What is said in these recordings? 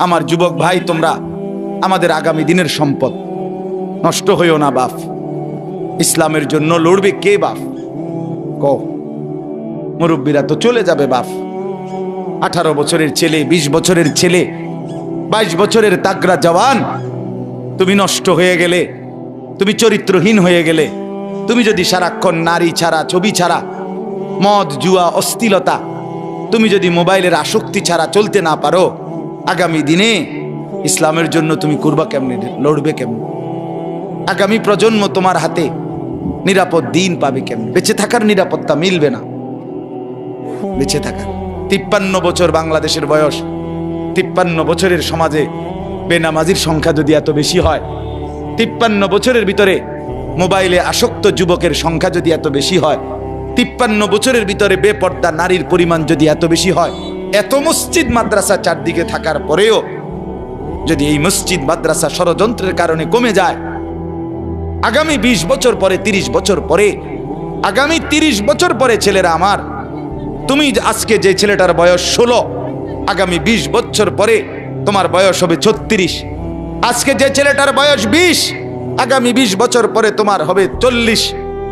আমার যুবক ভাই, তোমরা আমাদের আগামী দিনের সম্পদ। নষ্ট হইও না বাপ। ইসলামের জন্য লড়বে কে বাপ? ক মুরব্বীরা তো চলে যাবে বাপ। 18 বছরের ছেলে, 20 বছরের ছেলে, 22 বছরের তাগড়া জওয়ান, তুমি নষ্ট হয়ে গেলে, তুমি চরিত্রহীন হয়ে গেলে, তুমি যদি সারাক্ষণ নারী ছাড়া, ছবি ছাড়া, মদ, জুয়া, অশ্লীলতা, তুমি যদি মোবাইলের আসক্তি ছাড়া চলতে না পারো, আগামী দিনে ইসলামের জন্য তুমি করবা কেমনে, লড়বে কেমনে? আগামী প্রজন্ম তোমার হাতে নিরাপদ দিন পাবে কেমনে? বেঁচে থাকার নিরাপত্তা মিলবে না। বেঁচে থাকার 53 বছর বাংলাদেশের বয়স, 53 বছরের সমাজে বেনামাজির সংখ্যা যদি এত বেশি হয়, 53 বছরের ভিতরে মোবাইলে আসক্ত যুবকের সংখ্যা যদি এত বেশি হয়, 53 বছরের ভিতরে বেপর্দা নারীর পরিমাণ যদি এত বেশি হয়, এত মসজিদ মাদ্রাসা চারদিকে থাকার পরেও যদি এই মসজিদ মাদ্রাসা ষড়যন্ত্রের কারণে কমে যায়, আগামী 20 বছর পরে, 30 বছর পরে, আগামী 30 বছর পরে ছেলেরা আমার, তুমি আজকে যে ছেলেটার বয়স 16, আগামী 20 বছর পরে তোমার বয়স হবে 36। আজকে যে ছেলেটার বয়স 20, আগামী 20 বছর পরে তোমার হবে 40।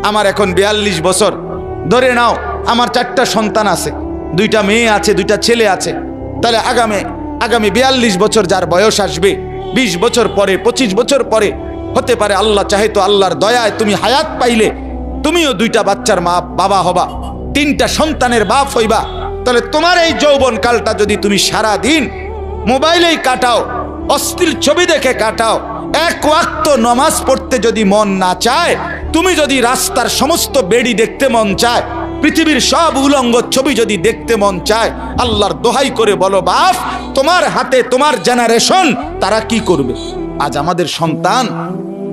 আমার এখন 42 বছর। ধরে নাও আমার 4টা সন্তান আছে, 2টা মেয়ে আছে, 2টা ছেলে আছে। তাহলে আগামী 42 বছর যার বয়স আসবে, 20 বছর পরে, 25 বছর পরে, হতে পারে আল্লাহ চাহে তো আল্লাহর দয়ায় তুমি হায়াত পাইলে তুমিও 2টা বাচ্চার মা, বাবা হবা, 3টা সন্তানের বাপ হইবা। তাহলে তোমার এই যৌবন কালটা যদি তুমি সারা দিন মোবাইলেই কাটাও, অশ্লীল ছবি দেখে কাটাও, এক ওয়াক্ত নামাজ পড়তে যদি মন না চায়, তুমি যদি রাস্তার সমস্ত বেড়ি দেখতে মন চায়, পৃথিবীর সব উলঙ্গ ছবি যদি দেখতে মন চায়, আল্লাহর দোহাই করে বলো বাপ, তোমার হাতে তোমার জেনারেশন তারা কি করবে? আজ আমাদের সন্তান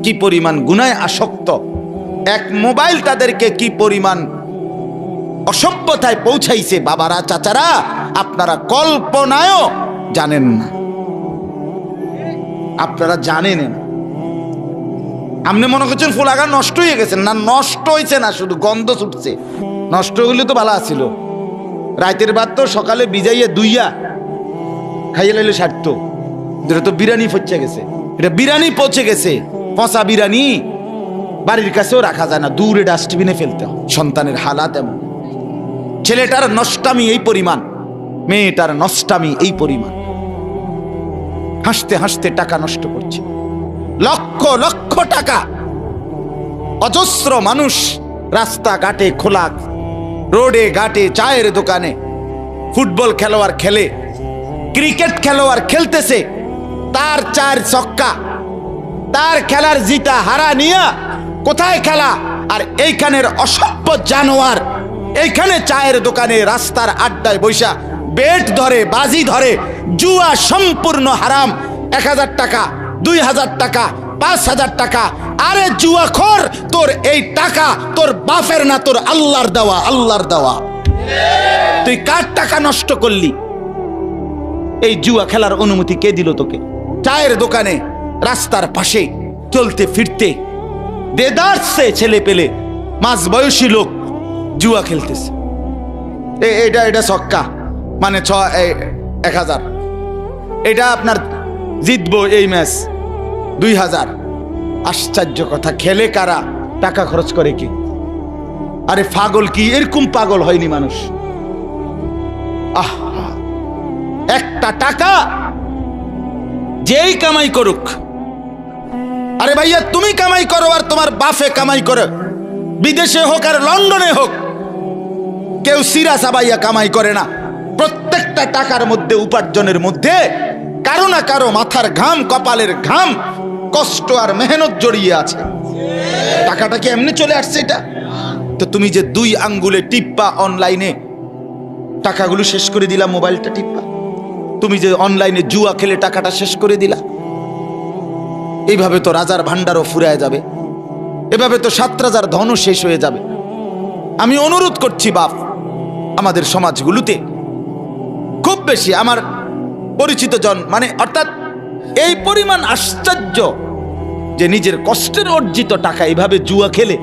কি পরিমাণ গুনায় আসক্ত, এক মোবাইল তাদেরকে কি পরিমাণ অসভ্যতায় পৌঁছাইছে, বাবারা, চাচারা, আপনারা কল্পনায়ও জানেন না। আপনারা জানেন না। আপনি মনে করছেন ফুলাগা নষ্ট হয়ে গেছে, না, নষ্ট হয়েছে না, শুধু গন্ধ ছুটছে। নষ্ট হইলে তো ভালো আছিল, রাতের ভাত তো সকালে ভিজাইয়া দুইয়া খাইয়ে লাইলে সারত। এটা তো বিরিয়ানি পচে গেছে, এটা বিরিয়ানি পচে গেছে, পচা বিরিয়ানি বাড়ির কাছেও রাখা যায় না, দূরে ডাস্টবিনে ফেলতে হয়। সন্তানের হালাত এমন। ছেলেটার নষ্টামি এই পরিমাণ, মেয়েটার নষ্টামি এই পরিমাণ। হাসতে হাসতে টাকা নষ্ট করছে, লক্ষ লক্ষ টাকা। অজস্র মানুষ রাস্তাঘাটে, খোলা রোডে ঘাটে, চায়ের দোকানে, ফুটবল খেলোয়াড় খেলে, ক্রিকেট খেলোয়াড় খেলতেছে, তার 4 ছক্কা, তার খেলার জিতা হারা নিয়া কোথায় খেলা? আর এইখানের অসভ্য জানোয়ার এইখানে চায়ের দোকানে, রাস্তার আড্ডায় বৈশা বেট ধরে, বাজি ধরে, জুয়া সম্পূর্ণ হারাম। 1000 টাকা, 2000 টাকা, 5000 টাকা। আরে জুয়াখোর, তোর এই টাকা তোর বাপের না, তোর আল্লাহর দেওয়া, আল্লাহর দেওয়া। তুই কার টাকা নষ্ট করলি? এই জুয়া খেলার অনুমতি কে দিল তোকে? চায়ের দোকানে, রাস্তার পাশে চলতে ফিরতে দেদারসে ছেলে পেলে, মাঝ বয়সী লোক জুয়া খেলতেছে। এটা ছক্কা, মানে 1000, এটা আপনার জিতবো এই ম্যাচ 2000। আশ্চর্য কথা, খেলে কারা? টাকা খরচ করে কি? আরে পাগল কি? এরকম পাগল হয়নি মানুষ। একটা টাকা যেই কামাই করুক, আরে ভাইয়া তুমি কামাই করো আর তোমার বাপে কামাই করো, বিদেশে হোক আর লন্ডনে হোক, কেউ সিরা সাবাইয়া কামাই করে না। প্রত্যেকটা টাকার মধ্যে, উপার্জনের মধ্যে কারো না কারো মাথার ঘাম, কপালের ঘাম, কষ্ট আর মেহনত জড়িয়ে আছে। টাকাটা কি এমনি চলে আসছে? এটা তো তুমি যে 2 আঙ্গুলে টিপ্পা অনলাইনে টাকাগুলো শেষ করে দিলা, মোবাইলটা টিপ্পা, তুমি যে অনলাইনে জুয়া খেলে টাকাটা শেষ করে দিলা, এইভাবে তো রাজার ভান্ডারও ফুরায় যাবে, এভাবে তো 7 রাজার ধনও শেষ হয়ে যাবে। আমি অনুরোধ করছি বাপ, আমাদের সমাজগুলোতে খুব বেশি আমার পরিচিত জন, মানে অর্থাৎ এই পরিমাণ আশ্চর্য যে নিজের কষ্টের অর্জিত টাকা এইভাবে জুয়া খেলে,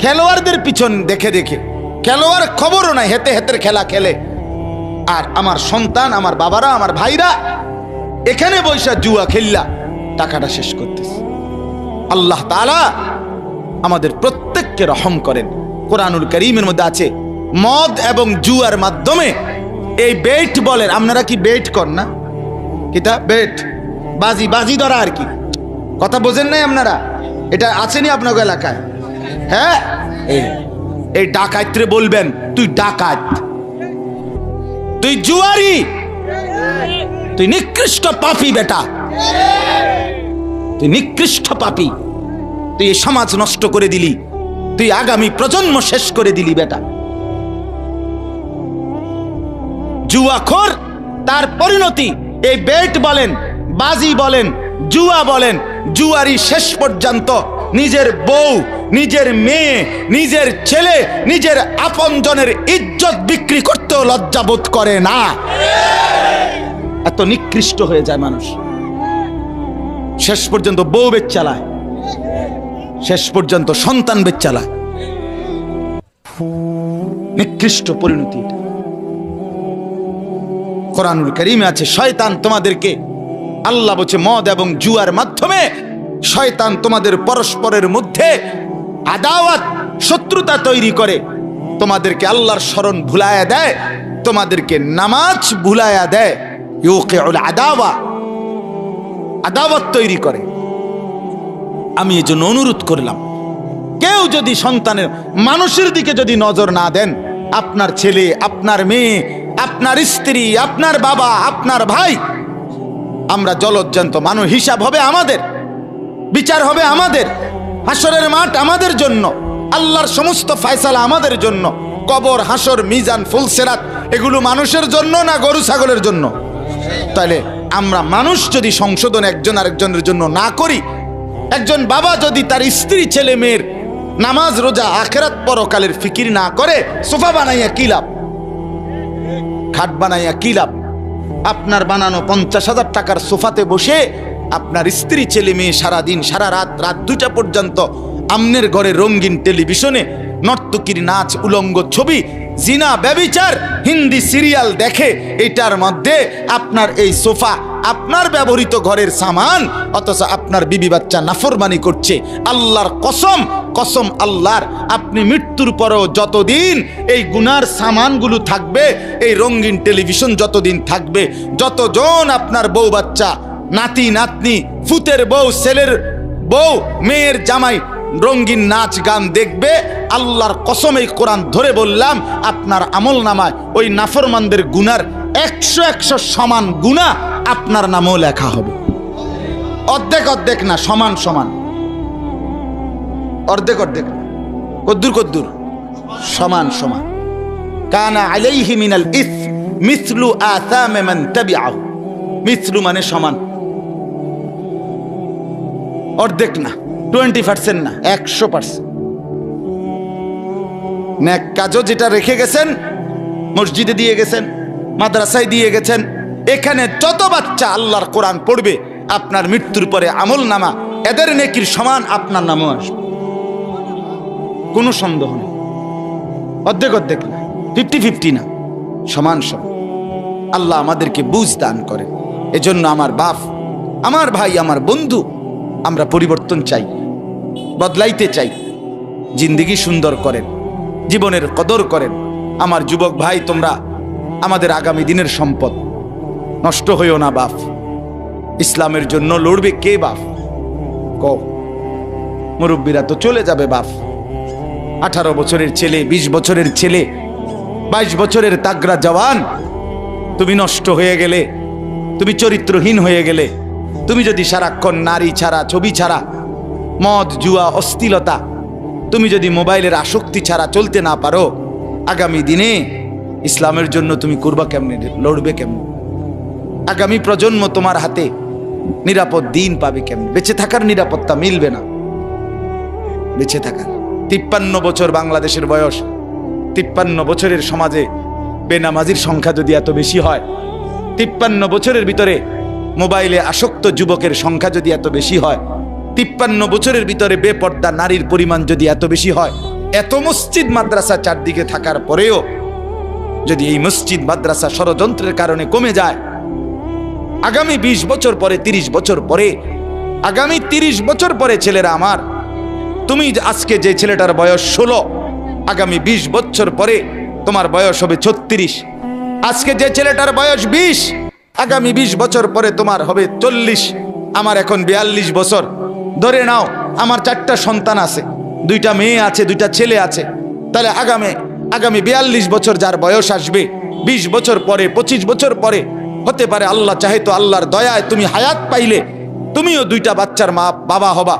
খেলোয়াড়দের পিছন দেখে দেখে, খেলোয়াড় খবরও নাই, হেতে হেতের খেলা খেলে। আর আমার সন্তান, আমার বাবারা, আমার ভাইরা এখানে বৈশা জুয়া খেললা টাকাটা শেষ করতেছে। আল্লাহ তাআলা আমাদের প্রত্যেককে রহম করেন। কোরআনুল কারীমের মধ্যে আছে মদ এবং জুয়ার মাধ্যমে এই বেট বলেন, আপনারা কি বেট কর না? কিতা বেট, বাজি, বাজি ধরা আর কি, কথা বোঝেন নাই আপনারা? এটা আছেনি আপনার এলাকায়? হ্যাঁ, এই ডাকাতরে বলবেন তুই ডাকাত, তুই জুয়ারি, তুই নিকৃষ্ট পাপী বেটা, তুই নিকৃষ্ট পাপী, তুই এই সমাজ নষ্ট করে দিলি, তুই আগামী প্রজন্ম শেষ করে দিলি বেটা। জুয়াখোর তার পরিণতি এই বেট বলেন, বাজি বলেন, জুয়া বলেন, জুয়ারি শেষ পর্যন্ত নিজের বউ, নিজের মেয়ে, নিজের ছেলে, নিজের আপনজনের ইজ্জত বিক্রি করতেও লজ্জাবোধ করে না। এত নিকৃষ্ট হয়ে যায় মানুষ। শেষ পর্যন্ত বউ বেচ চালায়, শেষ পর্যন্ত সন্তান বেচ চালায়। নিকৃষ্ট পরিণতি এটা। কোরআনুল কারীমে আছে শয়তান তোমাদেরকে, আল্লাহ বলছে মদ এবং জুয়ার মাধ্যমে শয়তান তোমাদের পরস্পরের মধ্যে আদাওয়াত, শত্রুতা তৈরি করে, তোমাদেরকে আল্লাহর স্মরণ ভুলায়া দেয়, তোমাদেরকে নামাজ ভুলায়া দেয়। ইউকিউল আদাওয়া, আদাওয়াত তৈরি করে। আমি এজন্য অনুরোধ করলাম, কেউ যদি সন্তানের, মানুষের দিকে যদি নজর না দেন, আপনার ছেলে, আপনার মেয়ে, আপনার স্ত্রী, আপনার বাবা, আপনার ভাই, আমরা জলজ্জান্ত মানুষ, হিসাব হবে আমাদের, বিচার হবে আমাদের, হাসরের মাঠ আমাদের জন্য, আল্লাহর সমস্ত ফয়সালা আমাদের জন্য। কবর, হাসর, মিজান, ফুলসেরাত এগুলো মানুষের জন্য না গরু ছাগলের জন্য? তাহলে আমরা মানুষ যদি সংশোধন একজন আরেকজনের জন্য না করি, একজন বাবা যদি তার স্ত্রী, ছেলে মেয়ের নামাজ, রোজা, আখিরাত, পরকালের ফিকির না করে, সোফা বানাইয়া কি লাভ? খাট বানাইয়া কি লাভ? আপনার বানানো 50,000 টাকার সোফাতে বসে আপনার স্ত্রী, ছেলে মেয়ে সারাদিন, সারা রাত, রাত 2টা পর্যন্ত আমনের ঘরে রঙিন টেলিভিশনে নর্তকীর নাচ, উলঙ্গ ছবি, জিনা, ব্যভিচার, হিন্দি সিরিয়াল দেখে। এটার মধ্যে আপনার এই সোফা আপনার ব্যবহৃত ঘরের সামান, অথচ আপনার বিবি বাচ্চা নাফরমানি করছে। আল্লাহর কসম, কসম আল্লাহর, আপনি মৃত্যুর পরেও যতদিন এই গুনার সামানগুলো থাকবে, এই রঙিন টেলিভিশন যতদিন থাকবে, যতজন আপনার বউ বাচ্চা, নাতি নাতনি, ফুতের বউ, ছেলের বউ, মেয়ের জামাই রঙিন নাচ গান দেখবে, আল্লাহর কসম এই কোরআন ধরে বললাম, আপনার আমল নামায় ওই নাফরমানদের গুনার 100 সমান গুনাহ আপনার নামও লেখা হবে। অর্ধেক অর্ধেক না, সমান সমান, অর্ধেক অর্ধেক না, কদ্দুর কদ্দুর, সমান সমান। কানা আলাইহি মিনাল ইসম মিসলু আসাম মান তাবিআহু, মিসলু মানে সমান, অর্ধেক না, 20% না, 100%। নেক কাজও যেটা রেখে গেছেন, মসজিদে দিয়ে গেছেন, মাদ্রাসায় দিয়ে গেছেন, এখানে যত বাচ্চা আল্লাহর কোরআন পড়বে, আপনার মৃত্যুর পরে আমল নামা এদের নেকির সমান আপনার নামও আসবে, কোনো সন্দেহ নেই। অর্ধেক অর্ধেক না, 50-50 না, সমান সমান। আল্লাহ আমাদেরকে বুঝ দান করে। এজন্য আমার বাপ, আমার ভাই, আমার বন্ধু, আমরা পরিবর্তন চাই, বদলাইতে চাই, জিন্দেগি সুন্দর করেন, জীবনের কদর করেন। আমার যুবক ভাই, তোমরা আমাদের আগামী দিনের সম্পদ, নষ্ট হইও না বাপ। ইসলামের জন্য লড়বে কে বাপ? ক মুরব্বীরা তো চলে যাবে বাপ। 18 বছরের ছেলে, 20 বছরের ছেলে, 22 বছরের তাগড়া জওয়ান, তুমি নষ্ট হয়ে গেলে, তুমি চরিত্রহীন হয়ে গেলে, তুমি যদি সারাক্ষণ নারী ছাড়া, ছবি ছাড়া, মদ, জুয়া, অশ্লীলতা, তুমি যদি মোবাইলের আসক্তি ছাড়া চলতে না পারো, আগামী দিনে ইসলামের জন্য তুমি করবা কেমনে, লড়বে কেমনে? আগামী প্রজন্ম তোমার হাতে নিরাপদ দিন পাবে কেমনে? বেঁচে থাকার নিরাপত্তা মিলবে না। বেঁচে থাকার 53 বছর বাংলাদেশের বয়স, 53 বছরের সমাজে বেনামাজির সংখ্যা যদি এত বেশি হয়, 53 বছরের ভিতরে মোবাইলে আসক্ত যুবকের সংখ্যা যদি এত বেশি হয়, 53 বছরের ভিতরে বেপর্দা নারীর পরিমাণ যদি এত বেশি হয়, এত মসজিদ মাদ্রাসা চারদিকে থাকার পরেও যদি এই মসজিদ মাদ্রাসা ষড়যন্ত্রের কারণে কমে যায়, আগামী 20 বছর পরে, 30 বছর পরে, আগামী 30 বছর পরে ছেলেরা আমার, তুমি আজকে যে ছেলেটার বয়স 16, আগামী 20 বছর পরে তোমার বয়স হবে 36। আজকে যে ছেলেটার বয়স 20, আগামী 20 বছর পরে তোমার হবে 40। আমার এখন 42 বছর। ধরে নাও আমার 4টা সন্তান আছে, 2টা মেয়ে আছে, 2টা ছেলে আছে। তাহলে আগামী 42 বছর যার বয়স আসবে, 20 বছর পরে, 25 বছর পরে, হতে পারে আল্লাহ চাহে তো আল্লাহর দয়ায় তুমি হায়াত পাইলে তুমিও 2টা বাচ্চার মা বাবা হবা,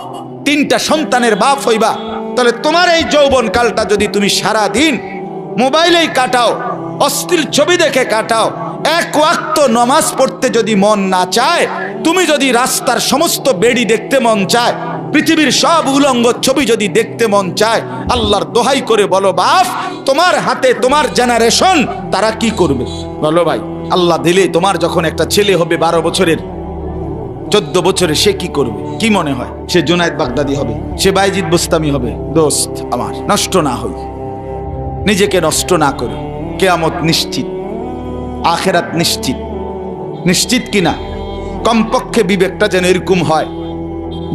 3টা সন্তানের বাপ হইবা। তাহলে তোমার এই যৌবন কালটা যদি তুমি সারা দিন মোবাইলেই কাটাও, অশ্লীল ছবি দেখে কাটাও, এক ওয়াক্ত নামাজ পড়তে যদি মন না চায়, তুমি যদি রাস্তার সমস্ত বেড়ি দেখতে মন চায়, পৃথিবীর সব উলঙ্গ ছবি যদি দেখতে মন চায়, আল্লাহর দোহাই করে বলো বাপ, তোমার হাতে তোমার জেনারেশন তারা কি করবে বলো ভাই? আল্লাহ দিলে তোমার যখন একটা ছেলে হবে 12 বছরের, 14 বছরে, সে কি করবে? কি মনে হয়? সে জুনায়েদ বাগদাদি হবে, সে বাইজিদ বুস্তামি হবে? দোস্ত আমার, নষ্ট না হই, নিজেকে নষ্ট না করে, কিয়ামত নিশ্চিত, আখিরাত নিশ্চিত। নিশ্চিত কিনা? কমপক্ষে বিবেকটা যেন এরকম হয়,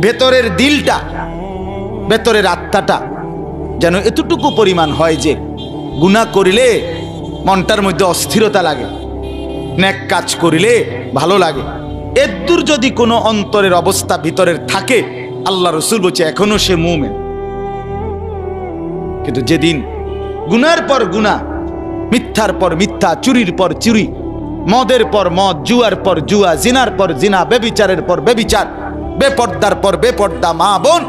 ভেতরের দিলটা, ভেতরের আত্মাটা যেন এতটুকু পরিমাণ হয় যে গুনাহ করিলে মনটার মধ্যে অস্থিরতা লাগে, নেক কাজ করিলে ভালো লাগে। এদ্দুর যদি কোনো অন্তরের অবস্থা ভিতরের থাকে, আল্লাহ রসুল বলছে এখনো সে মুমিন। কিন্তু যেদিন গুনার পর গুনাহ, মিথ্যার পর মিথ্যা, চুরির পর চুরি, মদের পর মদ, জুয়ার পর জুয়া, জিনার পর জিনা, বেবিচারের পর বেবিচার, বেপর্দার পর বেপর্দা মা বোন,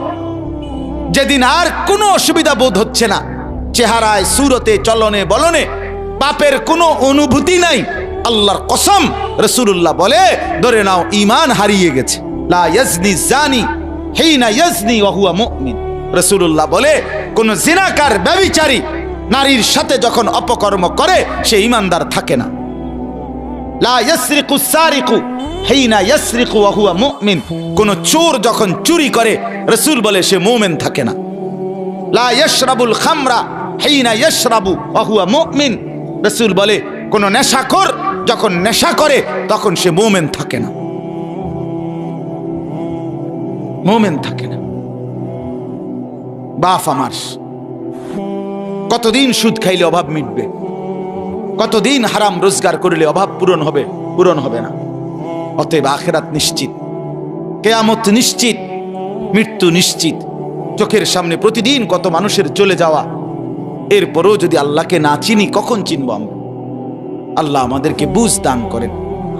যেদিন আর কোনো অসুবিধা বোধ হচ্ছে না, চেহারায়, সুরতে, চলনে বলনে পাপের কোনো অনুভূতি নাই, আল্লাহর কসম রাসূলুল্লাহ বলে ধরে নাও ঈমান হারিয়ে গেছে। লা ইয়াজনি জানি হিনা ইয়াজনি ওয়া হুয়া মুমিন। রাসূলুল্লাহ বলে কোন জিনাকার, ব্যভিচারী নারীর সাথে যখন অপকর্ম করে সে ঈমানদার থাকে না। লা ইয়াসরিকু সারিকু হিনা ইয়াসরিকু ওয়া হুয়া মুমিন। কোন চোর যখন চুরি করে, রাসূল বলে সে মুমিন থাকে না। লা ইয়াশরাবুল খামরা হিনা ইয়াশরাবু ওয়া হুয়া মুমিন। রাসূল বলে কোন নেশাখোর যখন নেশা করে তখন সে মুমিন থাকে না, মুমিন থাকে না। বাপ আমার, কতদিন সুদ খাইলে অভাব মিটবে? কতদিন হারাম রোজগার করলে অভাব পূরণ হবে? পূরণ হবে না। অতএব আখিরাত নিশ্চিত, কিয়ামত নিশ্চিত, মৃত্যু নিশ্চিত। চোখের সামনে প্রতিদিন কত মানুষের চলে যাওয়া, এরপরও যদি আল্লাহকে না চিনি কখন চিনব আমরা? আল্লাহ আমাদেরকে বুঝ দান করেন,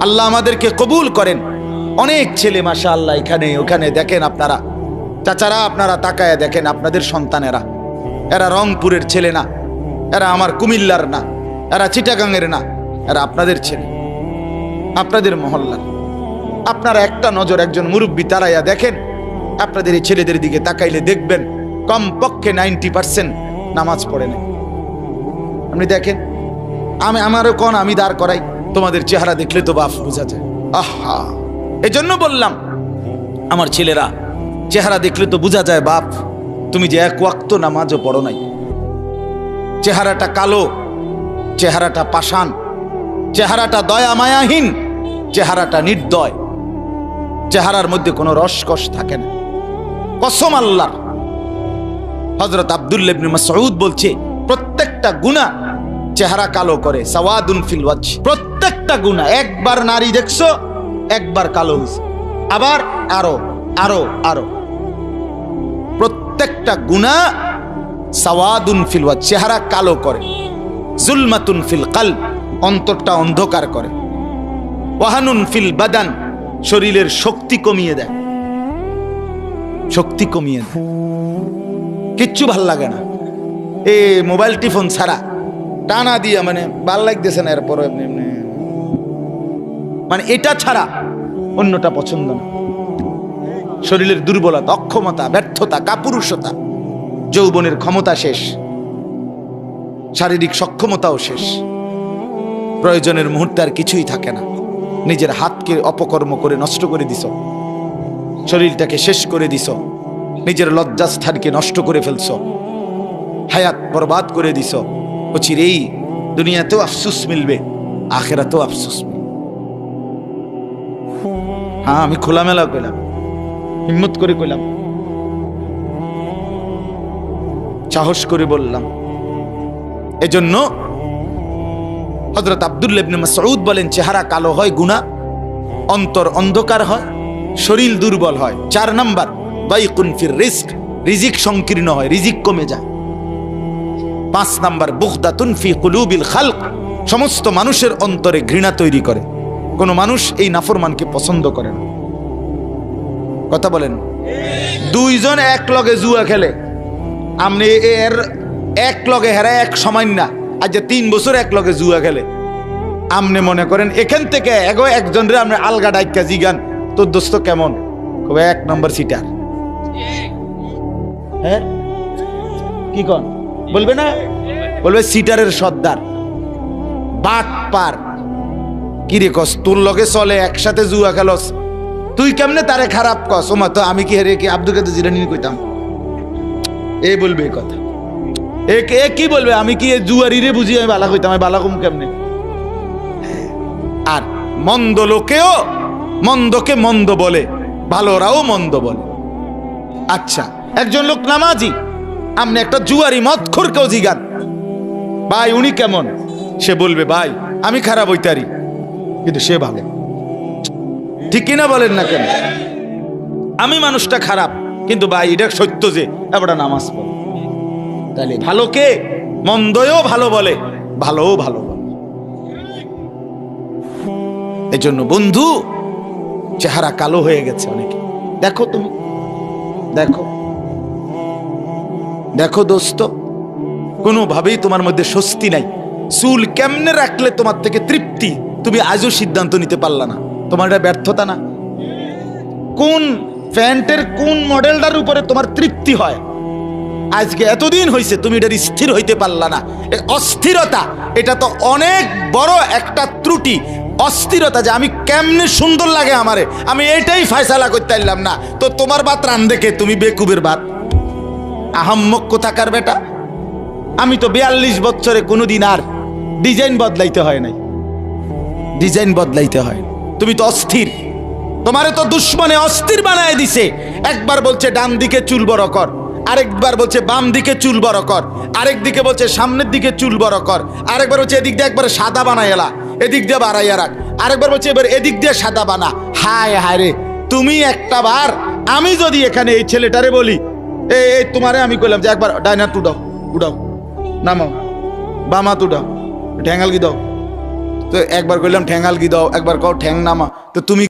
আল্লাহ আমাদেরকে কবুল করেন। অনেক ছেলে মাশাআল্লাহ এখানে ওখানে দেখেন আপনারা, চাচারা আপনারা তাকায়া দেখেন, আপনাদের সন্তানেরা, এরা রংপুরের ছেলে না, এরা আমার কুমিল্লার না, এরা চিটাগাংয়ের না, এরা আপনাদের ছেলে, আপনাদের মহল্লার। আপনারা একটা নজর একজন মুরব্বী তারাইয়া দেখেন, আপনাদের এই ছেলেদের দিকে তাকাইলে দেখবেন কমপক্ষে 90% নামাজ পড়ে না। আপনি দেখেন, আমারও কোন আমি দাঁড় করাই, তোমাদের চেহারা দেখলে তো বাপ বোঝা যায়। আহা, এজন্য বললাম আমার ছেলেরা, চেহারা দেখলে তো বোঝা যায় বাপ তুমি যে এক ওয়াক্ত নামাজও পড়ো নাই। চেহারাটা কালো, চেহারাটা পাষাণ, চেহারাটা দয়া মায়াহীন, চেহারাটা নির্দয়, চেহারার মধ্যে কোনো রসকস থাকে না। কসম আল্লাহর। হযরত আব্দুল্লাহ ইবনে মাসউদ বলছে প্রত্যেকটা গুনাহ চেহারা কালো করে, সাওয়াদুন ফিল ওয়াজহ। প্রত্যেকটা গুনাহ, একবার নারী দেখছো একবার কালো হইছে, আবার আরো আরো আরো, প্রত্যেকটা গুনাহ সাওয়াদুন ফিল ওয়াজহ, চেহারা কালো করে। জুলমাতুন ফিল কলব, অন্তরটা অন্ধকার করে। ওয়াহানুন ফিল বাদান, শরীরের শক্তি কমিয়ে দেয়, শক্তি কমিয়ে দেয়, কিচ্ছু ভাল লাগে না। এ মোবাইল টিফোন ছাড়া টানা দিয়া মানে ভাল লাগতেছে না, এরপর এমনি এমনি মানে এটা ছাড়া অন্যটা পছন্দ না। শরীরের দুর্বলতা, অক্ষমতা, ব্যর্থতা, কাপুরুষতা, যৌবনের ক্ষমতা শেষ, শারীরিক সক্ষমতাও শেষ, প্রয়োজনের মুহূর্তে আর কিছুই থাকে না। নিজের হাতকে অপকর্ম করে নষ্ট করে দিছ, শরীরটাকে শেষ করে দিছ, নিজের লজ্জাস্থানকে নষ্ট করে ফেলছ, হায়াত বরবাদ করে দিছ। চিরেই দুনিয়াতেও আফসোস মিলবে, আখিরাতেও আফসোস মিলবে। হ্যাঁ, আমি খোলামেলা কইলাম, হিম্মত করে কইলাম, সাহস করে বললাম। এজন্য হযরত আব্দুল্লাহ ইবনে মাসউদ বলেন, চেহারা কালো হয় গুনাহ, অন্তর অন্ধকার হয়, শরীর দুর্বল হয়। 4 নাম্বার, দাইকুন ফির রিজক, রিজিক সংকীর্ণ হয়, রিজিক কমে যায়। 5 নাম্বার, বুগদাতুন ফি কুলুবিল খালক, সমস্ত মানুষের অন্তরে ঘৃণা তৈরি করে। কোন মানুষ এই নাফরমানকে পছন্দ করে না। কথা বলেন। 2 জন এক লগে জুয়া খেলে, আপনি এর এক লগে হেরা এক সমান না। আজ 3 বছর এক লগে জুয়া খেলে, আপনি মনে করেন এখান থেকে একজন রে আপনি আলগা ডাইকা জিগান, তোর দোস্ত কেমন, কবে 1 নম্বর সিটার। হ্যাঁ, কি কন বলবে না? বলবে সিটারের সর্দার, বাট পার। কি রে কস, তোর লগে চলে, একসাথে জুয়া খেলস, তুই কেমনে তারে খারাপ কস? ওমা, তো আমি কি হেরে কি আব্দুল কাদের জিলানী কইতাম? এ বলবে এই কথা। এ কি বলবে, আমি কি জুয়ারি রে বুঝি আমি বালা কইতাম? আমি বালা কম কেমনে? আর মন্দ লোকেও মন্দকে মন্দ বলে, ভালোরাও মন্দ বলে। আচ্ছা, একজন লোক নামাজি, আপনি একটা জুয়ারি মদখোরকেও জিগান, ভাই উনি কেমন? সে বলবে, ভাই আমি খারাপ হইতারি, কিন্তু সে ভালো। ঠিক কিনা বলেন না কেন? আমি মানুষটা খারাপ, কিন্তু ভাই এটা সত্য যে এবার নামাজ পড়ে। তাহলে ভালোকে মন্দও ভালো বলে, ভালোও ভালো বলে। এই জন্য বন্ধু, চেহারা কালো হয়ে গেছে অনেকে। দেখো তুমি, দেখো দেখো দোস্ত, কোনোভাবেই তোমার মধ্যে স্বস্তি নাই। চুল কেমনে রাখলে তোমার থেকে তৃপ্তি, তুমি আজও সিদ্ধান্ত নিতে পারলা না। তোমার এটা ব্যর্থতা না? কোন প্যান্টের কোন মডেলটার উপরে তোমার তৃপ্তি হয়, আজকে এতদিন হয়েছে তুমি এটার স্থির হইতে পারলা না। অস্থিরতা, এটা তো অনেক বড় একটা ত্রুটি। অস্থিরতা যে আমি কেমনে সুন্দর লাগে আমারে, আমি এটাই ফয়সালা করতে পারলাম না। তো তোমার বাত রান দেখে তুমি বেকুবের বাত, আহাম্মক কোথাকার বেটা। আমি তো 42 বছরে কোনোদিন আর ডিজাইন বদলাইতে হয় নাই, ডিজাইন বদলাইতে হয়। তুমি তো অস্থির, তোমারে তো দুশ্মনে অস্থির বানায় দিছে। একবার বলছে ডান দিকে চুল বড় কর, আরেকবার বলছে বাম দিকে চুল বড় কর, আরেক দিকে বলছে সামনের দিকে চুল বড় কর, আরেকবার বলছে এদিক দিয়ে একবার সাদা বানাই এলা, এদিক দিয়ে বাড়াইয়া রাখ, আরেকবার বলছে এবার এদিক দিয়ে সাদা বানা। হায় হায় রে, তুমি একটা বার, আমি যদি এখানে এই ছেলেটারে বলি, এই তোমারে আমি কইলাম যে একবার ডাইনা তুডাও, উডাও, নামাও, বামা তুডাও, ঠ্যাঙ্গাল কি দাও, তো একবার কইলাম ঠ্যাঙ্গাল কি দাও, একবার কও ঠ্যাং নামা, তো তুমি